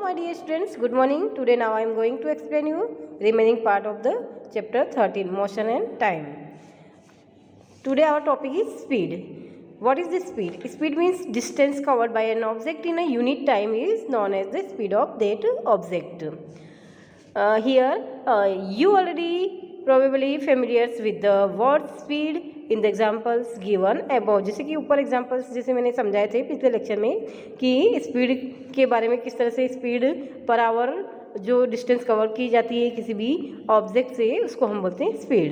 my dear students, good morning. Today now I am going to explain you remaining part of the chapter 13, motion and time. Today our topic is speed. What is the speed? Speed means distance covered by an object in a unit time is known as the speed of that object. You already probably familiar with the word speed in the examples given above. जैसे कि ऊपर examples जैसे मैंने समझाए थे पिछले lecture में कि स्पीड के बारे में, किस तरह से स्पीड पर आवर जो डिस्टेंस कवर की जाती है किसी भी ऑब्जेक्ट से, उसको हम बोलते हैं speed.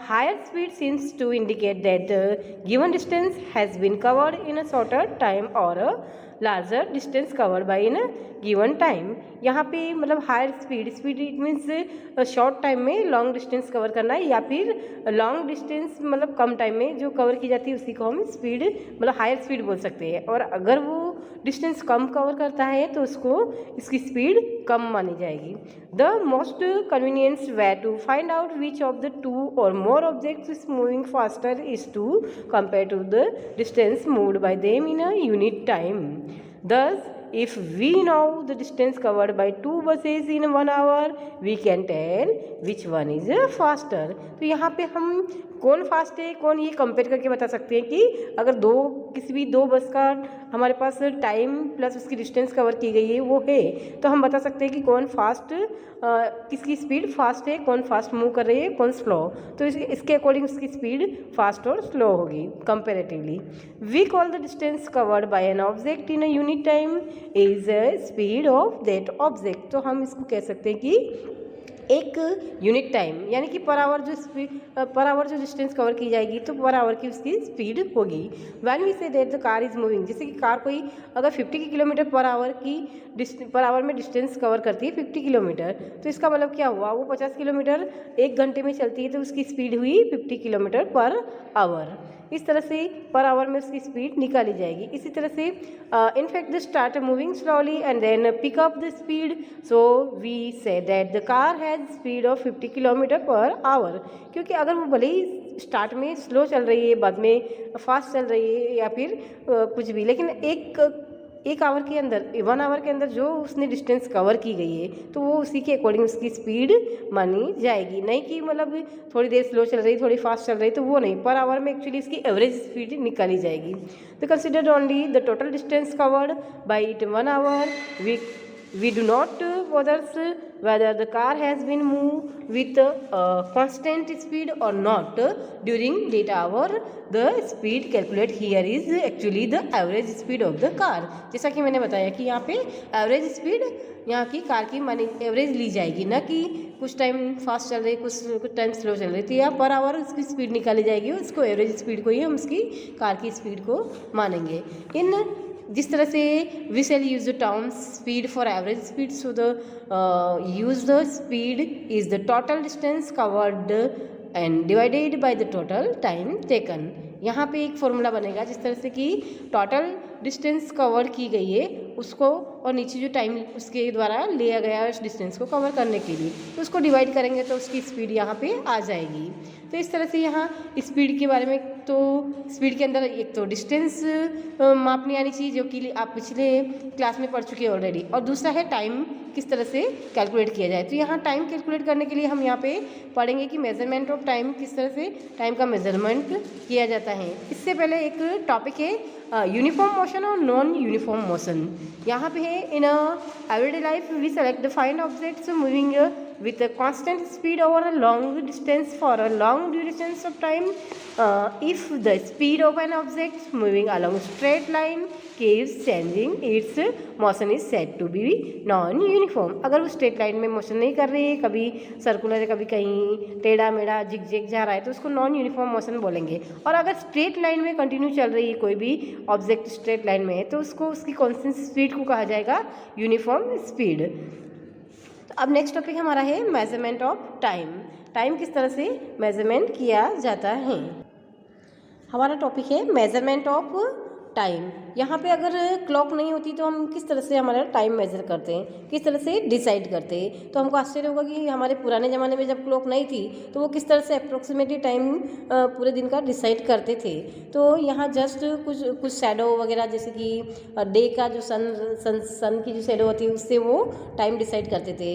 Higher speed seems to indicate that given distance has been covered in a shorter time or larger distance covered by in given time. यहाँ पे मतलब higher speed it means short time में long distance cover करना है, या फिर long distance मतलब कम time में जो कवर की जाती है उसी को हम स्पीड मतलब हायर स्पीड बोल सकते हैं. और अगर वो डिस्टेंस कम कवर करता है तो उसको इसकी स्पीड कम मानी जाएगी. The most convenience way to find out which of the two or more objects is moving faster is to compare to the distance moved by them in a unit time. Thus, if we know the distance covered by 2 buses in 1 hour, we can tell which one is faster. तो यहाँ पे हम कौन fast है कौन ये compare करके बता सकते हैं कि अगर किसी भी दो बस का हमारे पास टाइम प्लस उसकी डिस्टेंस कवर की गई है वो है, तो हम बता सकते हैं कि कौन फास्ट किसकी स्पीड फास्ट है, कौन फास्ट मूव कर रही है, कौन स्लो. तो इसके अकॉर्डिंग उसकी स्पीड फास्ट और स्लो होगी comparatively. We call the distance covered by an object in a unit time is speed of that object. तो हम इसको कह सकते हैं कि एक यूनिट टाइम यानी कि पर आवर जो डिस्टेंस कवर की जाएगी तो पर आवर की उसकी स्पीड होगी. When we say that the car is moving, जैसे कि कार कोई अगर 50 किलोमीटर पर आवर में डिस्टेंस कवर करती है 50 किलोमीटर, तो इसका मतलब क्या हुआ, वो 50 किलोमीटर एक घंटे में चलती है तो उसकी स्पीड हुई 50 किलोमीटर पर आवर. इस तरह से पर आवर में उसकी स्पीड निकाली जाएगी. इसी तरह से in fact the start moving slowly and then pick up the speed, so we say that the car has speed of 50 kilometre per hour. क्योंकि अगर वो भले ही स्टार्ट में स्लो चल रही है, बाद में फास्ट चल रही है या फिर कुछ भी, लेकिन एक आवर के अंदर 1 आवर के अंदर जो उसने डिस्टेंस कवर की गई है तो वो उसी के अकॉर्डिंग उसकी स्पीड मानी जाएगी. नहीं कि मतलब थोड़ी देर स्लो चल रही थोड़ी फास्ट चल रही, तो वो नहीं, पर आवर में एक्चुअली इसकी एवरेज स्पीड निकाली जाएगी. तो consider only the total distance covered by it 1 hour. We do not bother whether the car has been moved with constant speed or not during that hour. The speed calculated here is actually the average speed of the car. जैसा कि मैंने बताया कि यहाँ पे average speed यहाँ की car की मानी एवरेज ली जाएगी, ना कि कुछ टाइम फास्ट चल रही कुछ टाइम स्लो चल रही थी. यहाँ पर आवर उसकी स्पीड निकाली जाएगी, उसको एवरेज स्पीड को ही हम उसकी कार की स्पीड को मानेंगे. जिस तरह से we shall use the term speed for average speed, so the use the speed is the total distance covered and divided by the total time taken. यहाँ पे एक फॉर्मूला बनेगा जिस तरह से कि टोटल डिस्टेंस कवर की गई है उसको और नीचे जो टाइम उसके द्वारा लिया गया है उस डिस्टेंस को कवर करने के लिए, तो उसको डिवाइड करेंगे तो उसकी स्पीड यहाँ पे आ जाएगी. तो इस तरह से यहाँ स्पीड के बारे में, तो स्पीड के अंदर एक तो डिस्टेंस मापनी आनी चाहिए जो कि आप पिछले क्लास में पढ़ चुके हैं ऑलरेडी, और दूसरा है टाइम किस तरह से कैलकुलेट किया जाए. तो यहाँ टाइम कैलकुलेट करने के लिए हम यहाँ पे पढ़ेंगे कि मेजरमेंट ऑफ टाइम, किस तरह से टाइम का मेजरमेंट किया जाता है. इससे पहले एक टॉपिक है यूनिफॉर्म मोशन और नॉन यूनिफॉर्म मोशन. यहाँ पे है in everyday life we select the find objects moving with a constant speed over a long distance for a long durations of time. If the speed of an object moving along a straight line keeps changing, its motion is said to be non-uniform. अगर वो straight line में motion नहीं कर रही है, कभी circular है कभी कहीं टेढ़ा मेढ़ा जिग जा रहा है, तो उसको नॉन यूनिफॉर्म मोशन बोलेंगे. और अगर स्ट्रेट लाइन में कंटिन्यू चल रही है कोई भी ऑब्जेक्ट स्ट्रेट लाइन में है तो उसको उसकी कॉन्स्टेंट स्पीड को कहा जाएगा यूनिफॉर्म स्पीड. अब नेक्स्ट टॉपिक हमारा है मेजरमेंट ऑफ टाइम. टाइम किस तरह से मेजरमेंट किया जाता है. हमारा टॉपिक है मेजरमेंट ऑफ टाइम. यहाँ पे अगर क्लॉक नहीं होती तो हम किस तरह से हमारा टाइम मेजर करते हैं, किस तरह से डिसाइड करते हैं। तो हमको आश्चर्य होगा कि हमारे पुराने ज़माने में जब क्लॉक नहीं थी तो वो किस तरह से अप्रोक्सीमेटली टाइम पूरे दिन का डिसाइड करते थे। तो यहाँ जस्ट कुछ शैडो वगैरह, जैसे कि डे का जो सन की जो शैडो होती है उससे वो टाइम डिसाइड करते थे।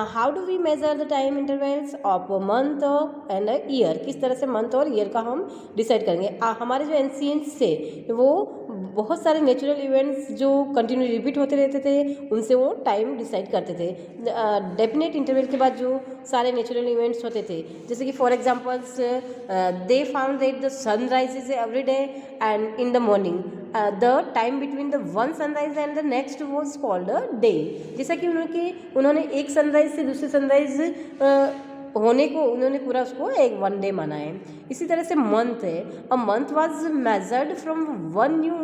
How do we measure the time intervals of month and year, किस तरह से मंथ और ईयर का हम डिसाइड करेंगे। हमारे जो एंशिएंट्स थे वो बहुत सारे नेचुरल इवेंट्स जो कंटिन्यू रिपीट होते रहते थे उनसे वो टाइम डिसाइड करते थे। डेफिनेट इंटरवल के बाद जो सारे नेचुरल इवेंट्स होते थे, जैसे कि for examples they found that the sun rises every day and in the morning the time between the one sunrise and the next was called a day. जैसा कि उन्होंने एक सनराइज से दूसरे सनराइज होने को उन्होंने पूरा उसको एक वन डे माना है। इसी तरह से मंथ है, a month was measured from one new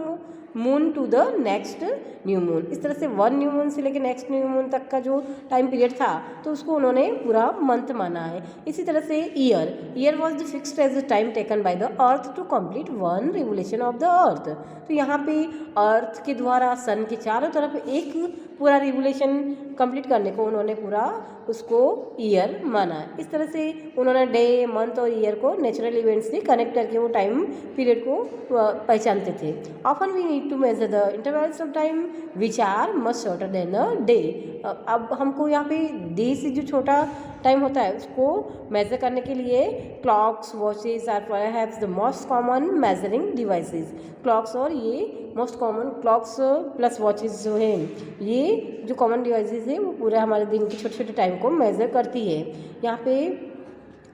moon to the next new moon. इस तरह से वन न्यू मून से लेकर नेक्स्ट न्यू मून तक का जो टाइम पीरियड था तो उसको उन्होंने पूरा मंथ माना है। इसी तरह से year was the fixed as the time taken by the earth to complete one revolution of the earth. तो यहाँ पे अर्थ के द्वारा सन के चारों तरफ एक पूरा रिवोल्यूशन कंप्लीट करने को उन्होंने पूरा उसको ईयर माना। इस तरह से उन्होंने डे, मंथ और ईयर को नेचुरल इवेंट्स से कनेक्ट करके वो टाइम पीरियड को पहचानते थे। Often we need to measure the intervals of time which are much shorter than a day. अब हमको यहाँ पे डे से जो छोटा टाइम होता है उसको मेजर करने के लिए clocks, watches are perhaps the most common measuring devices. Clocks और ये most common, clocks plus watches जो है ये जो कॉमन डिवाइसेस है वो पूरा हमारे दिन के छोटे छोटे टाइम को मेजर करती है। यहाँ पे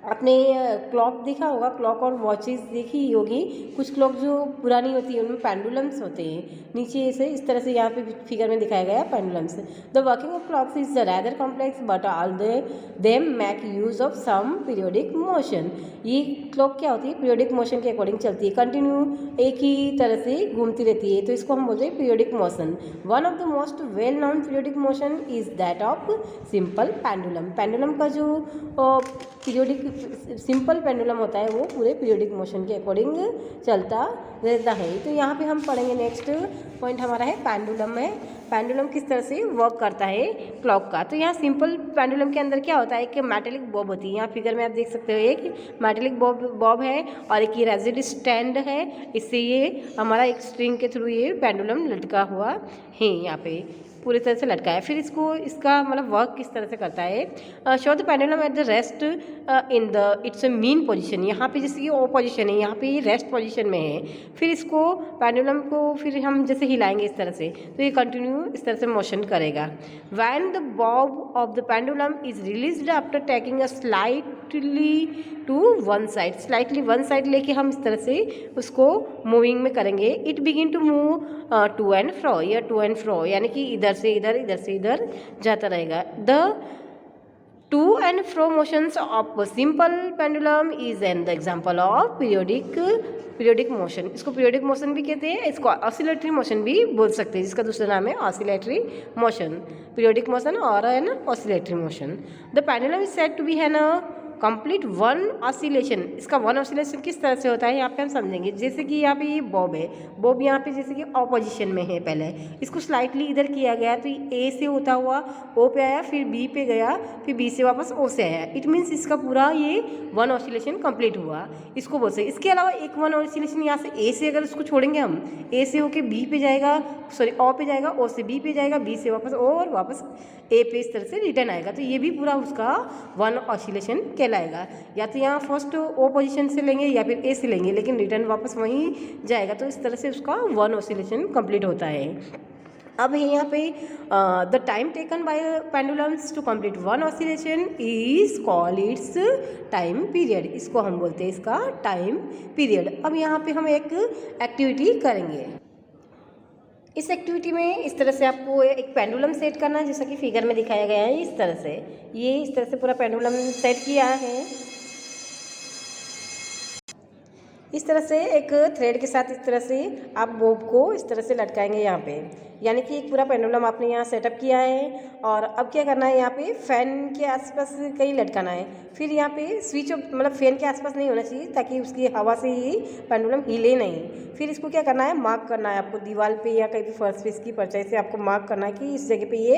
आपने क्लॉक देखा होगा, क्लॉक और वॉचेस देखी ही होगी। कुछ क्लॉक जो पुरानी होती है उनमें पेंडुलम्स होते हैं, नीचे से इस तरह से यहाँ पे फिगर में दिखाया गया pendulums. The working of clocks is rather complex but all them make use of some periodic motion. ये क्लॉक क्या होती है, पीरियोडिक मोशन के अकॉर्डिंग चलती है, कंटिन्यू एक ही तरह से घूमती रहती है, तो इसको हम बोलते हैं periodic motion. One of the most well known periodic motion is that of simple pendulum. Pendulum का जो पीरियोडिक सिंपल पेंडुलम होता है वो पूरे पीरियोडिक मोशन के अकॉर्डिंग चलता रहता है। तो यहाँ पे हम पढ़ेंगे, नेक्स्ट पॉइंट हमारा है पेंडुलम है। पेंडुलम किस तरह से वर्क करता है क्लॉक का। तो यहाँ सिंपल पेंडुलम के अंदर क्या होता है कि मेटेलिक बॉब होती है। यहाँ फिगर में आप देख सकते हो एक मेटेलिक बॉब है और एक ये रेजिड स्टैंड है, इससे ये हमारा एक स्ट्रिंग के थ्रू ये पेंडुलम लटका हुआ है, यहाँ पे पूरी तरह से लटका है। फिर इसका मतलब वर्क किस तरह से करता है। Show the pendulum at the rest in the it's mean position. यहाँ पे जैसे कि ओ पोजीशन है, यहाँ पे ये रेस्ट पोजीशन में है। फिर इसको पेंडुलम को फिर हम जैसे हिलाएंगे इस तरह से तो ये कंटिन्यू इस तरह से मोशन करेगा। When the bob of the pendulum is released after taking a slightly to one side, slightly one side लेके हम इस तरह से उसको मूविंग में करेंगे। It begin to move to and fro, या टू एंड फ्रो यानी कि इधर से इधर, इधर से इधर जाता रहेगा। The two and fro motions of simple pendulum is an the example of periodic motion. इसको पीरियोडिक मोशन भी कहते हैं, इसको ऑसिलेटरी मोशन भी बोल सकते हैं, जिसका दूसरा नाम है ऑसिलेटरी मोशन। पीरियोडिक मोशन और an oscillatory motion. The pendulum is said to be है ना कंप्लीट वन ऑसिलेशन। इसका वन ऑसिलेशन किस तरह से होता है यहाँ पे हम समझेंगे। जैसे कि यहाँ पे ये बॉब है, बॉब यहाँ पे जैसे कि ऑपोजिशन में है, पहले इसको स्लाइटली इधर किया गया तो ए से होता हुआ ओ पे आया, फिर बी पे गया, फिर बी से वापस ओ से आया। इट मीन्स इसका पूरा ये वन ऑसिलेशन कंप्लीट हुआ, इसको बोल सकते। इसके अलावा एक वन ऑसिलेशन यहाँ से ए से अगर उसको छोड़ेंगे हम, ए से होके बी पे जाएगा, सॉरी ओ पे जाएगा, ओ से बी पे जाएगा, बी से वापस ओ और वापस ए पे इस तरह से रिटर्न आएगा, तो ये भी पूरा उसका वन ऑसिलेशन कहलाएगा। या तो यहाँ फर्स्ट ओ पोजीशन से लेंगे या फिर ए से लेंगे, लेकिन रिटर्न वापस वहीं जाएगा, तो इस तरह से उसका वन ऑसिलेशन कंप्लीट होता है। अब यहाँ पे the time taken by pendulums to complete one oscillation is called its time period. इसको हम बोलते हैं इसका टाइम पीरियड। अब यहाँ पे हम एक एक्टिविटी करेंगे। इस एक्टिविटी में इस तरह से आपको एक पेंडुलम सेट करना है, जैसा कि फिगर में दिखाया गया है। इस तरह से ये इस तरह से पूरा पेंडुलम सेट किया है। इस तरह से एक थ्रेड के साथ इस तरह से आप बोब को इस तरह से लटकाएंगे यहाँ पे, यानी कि एक पूरा पेंडुलम आपने यहाँ सेटअप किया है। और अब क्या करना है, यहाँ पे फैन के आसपास कहीं लटकाना है। फिर यहाँ पे स्विच मतलब फैन के आसपास नहीं होना चाहिए, ताकि उसकी हवा से ही पेंडुलम हिले नहीं। फिर इसको क्या करना है, मार्क करना है आपको दीवार पे या कहीं भी फर्श पे, इसकी परछाई से आपको मार्क करना है कि इस जगह पे ये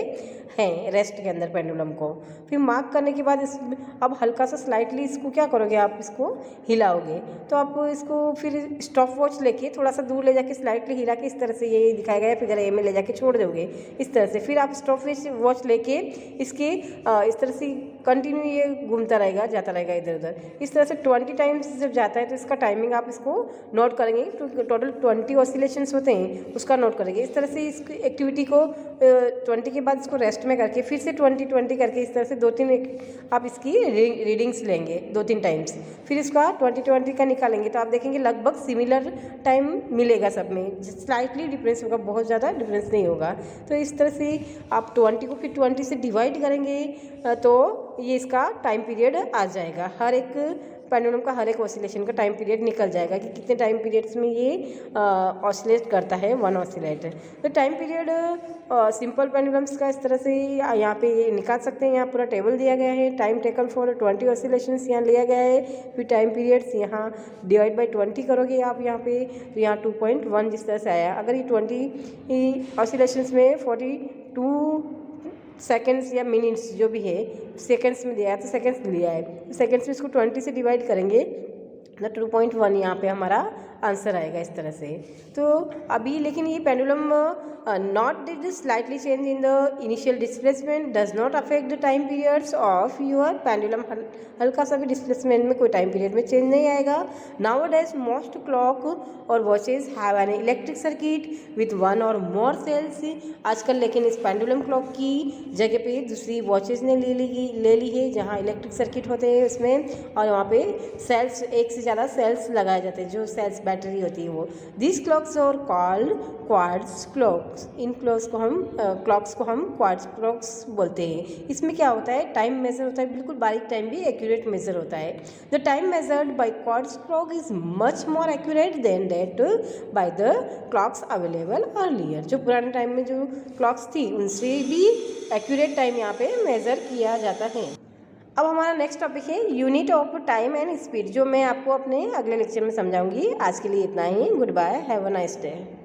है रेस्ट के अंदर पेंडुलम को। फिर मार्क करने के बाद इस अब हल्का सा स्लाइटली इसको क्या करोगे, आप इसको हिलाओगे। तो आप इसको फिर स्टॉप वॉच लेके थोड़ा सा दूर ले जाके स्लाइटली हिला के इस तरह से ये दिखाया गया फिगर ए में ले जाके छोड़ दोगे इस तरह से। फिर आप स्टॉप वॉच लेके इसके इस तरह से कंटिन्यू ये घूमता रहेगा, जाता रहेगा इधर उधर। इस तरह से 20 टाइम्स जब जाता है तो इसका टाइमिंग आप इसको नोट करेंगे। तो टोटल 20 ऑसिलेशंस होते हैं, उसका नोट करेंगे। इस तरह से इस एक्टिविटी को 20 के बाद इसको रेस्ट में करके फिर से 20 करके इस तरह से 2-3 आप इसकी रीडिंग्स लेंगे 2-3 टाइम्स। फिर इसका 20 का निकालेंगे तो आप देखेंगे लगभग सिमिलर टाइम मिलेगा सब में, स्लाइटली डिफरेंस होगा, बहुत ज़्यादा डिफरेंस नहीं होगा। तो इस तरह से आप 20 को फिर 20 से डिवाइड करेंगे तो ये इसका टाइम पीरियड आ जाएगा। हर एक पेंडुलम का हर एक ऑसिलेशन का टाइम पीरियड निकल जाएगा कि कितने टाइम पीरियड्स में ये ऑसिलेट करता है, वन ऑसिलेट। तो टाइम पीरियड सिंपल पेंडुलम्स का इस तरह से यहाँ पे निकाल सकते हैं। यहाँ पूरा टेबल दिया गया है, टाइम टेकन फॉर 20 ऑसिलेशंस यहाँ लिया गया है। फिर टाइम पीरियड्स यहाँ डिवाइड बाई 20 करोगे आप यहाँ पे, तो यहाँ 2.1 जिस तरह से आया। अगर ये 20 ऑसिलेशंस में 42 सेकेंड्स या मिनट्स जो भी है सेकेंड्स में दिया है तो सेकेंड्स लिया है, सेकेंड्स में इसको 20 से डिवाइड करेंगे तो 2.1 यहाँ पे हमारा आंसर आएगा इस तरह से। तो अभी लेकिन ये pendulum not did slightly change in the initial displacement does not affect the time periods of your pendulum. हल्का सा भी डिस्प्लेसमेंट में कोई टाइम पीरियड में चेंज नहीं आएगा। नाउ डेज मोस्ट क्लॉक और watches have an electric circuit with 1 और मोर सेल्स। आजकल लेकिन इस पेंडुलम क्लॉक की जगह पे दूसरी वॉचेज ने ले ली है, जहाँ इलेक्ट्रिक सर्किट होते हैं उसमें, और वहाँ पे सेल्स, एक से ज़्यादा सेल्स लगाए जाते हैं, जो सेल्स बैटरी होती है वो। दिस क्लॉक्स और कॉल्ड क्वार्ट्ज क्लॉक्स। इन क्लॉक्स को हम क्वार्ट्ज क्लॉक्स बोलते हैं। इसमें क्या होता है, टाइम मेजर होता है, बिल्कुल बारीक टाइम भी एक्यूरेट मेजर होता है। The time measured by quartz clock is much more accurate then that by the clocks available earlier. जो पुराने टाइम में जो क्लॉक्स थी उनसे भी एक्यूरेट टाइम यहाँ पे मेजर किया जाता है। अब हमारा नेक्स्ट टॉपिक है unit of time and speed, जो मैं आपको अपने अगले लेक्चर में समझाऊंगी। आज के लिए इतना ही। Goodbye, have a nice day.